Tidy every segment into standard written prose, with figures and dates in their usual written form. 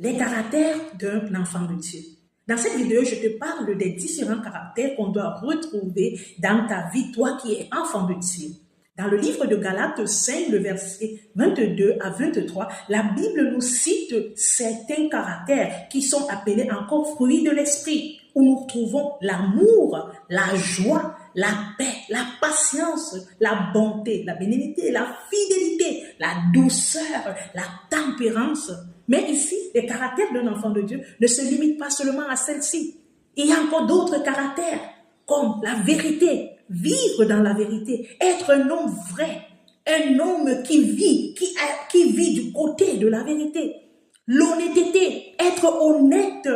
Les caractères d'un enfant de Dieu. Dans cette vidéo, je te parle des différents caractères qu'on doit retrouver dans ta vie, toi qui es enfant de Dieu. Dans le livre de Galates 5, le verset 22 à 23, la Bible nous cite certains caractères qui sont appelés encore fruits de l'esprit, où nous retrouvons l'amour, la joie, la paix, la patience, la bonté, la bénignité, la fidélité, la douceur, la tempérance. Mais ici, les caractères d'un enfant de Dieu ne se limitent pas seulement à celle-ci. Il y a encore d'autres caractères, comme la vérité, vivre dans la vérité, être un homme vrai, un homme qui vit du côté de la vérité. L'honnêteté, être honnête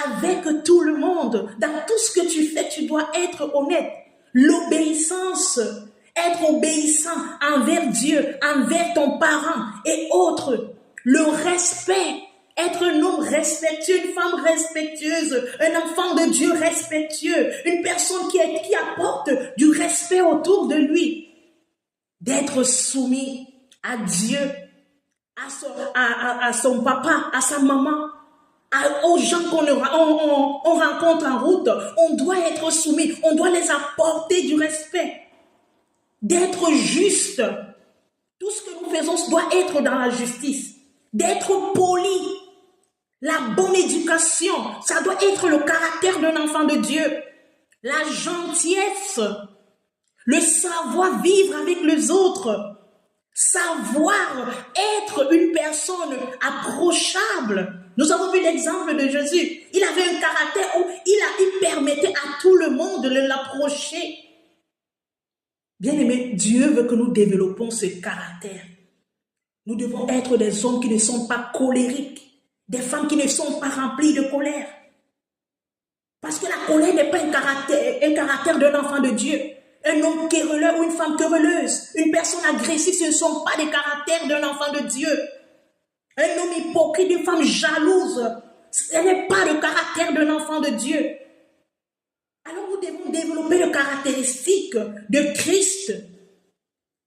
avec tout le monde. Dans tout ce que tu fais, tu dois être honnête. L'obéissance, être obéissant envers Dieu, envers ton parent et autres. Le respect, être un homme respectueux, une femme respectueuse, un enfant de Dieu respectueux, une personne qui apporte du respect autour de lui. D'être soumis à Dieu, à son papa, à sa maman, aux gens qu'on rencontre en route. On doit être soumis, on doit les apporter du respect. D'être juste. Tout ce que nous faisons doit être dans la justice. D'être poli. La bonne éducation, ça doit être le caractère d'un enfant de Dieu. La gentillesse, le savoir vivre avec les autres, savoir être une personne approchable. Nous avons vu l'exemple de Jésus. Il avait un caractère où il permettait à tout le monde de l'approcher. Bien-aimés, Dieu veut que nous développons ce caractère. Nous devons être des hommes qui ne sont pas colériques, des femmes qui ne sont pas remplies de colère. Parce que la colère n'est pas un caractère d'un enfant de Dieu. Un homme querelleur ou une femme querelleuse, une personne agressive, ce ne sont pas des caractères d'un enfant de Dieu. Un homme hypocrite, une femme jalouse, ce n'est pas le caractère d'un enfant de Dieu. Alors nous devons développer le caractéristique de Christ,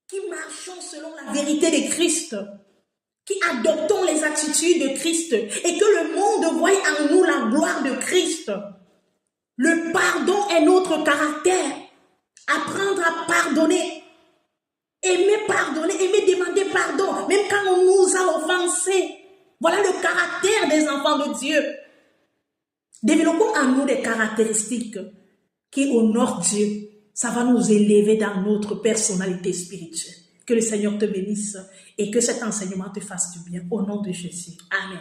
qui marchons selon la vérité de Christ, qui adoptons les attitudes de Christ et que le monde voie en nous la gloire de Christ. Le pardon est notre caractère. Apprendre à pardonner, aimer demander pardon, même quand on nous a offensés. Voilà le caractère des enfants de Dieu. Développons en nous des caractéristiques qui honorent Dieu. Ça va nous élever dans notre personnalité spirituelle. Que le Seigneur te bénisse et que cet enseignement te fasse du bien. Au nom de Jésus. Amen.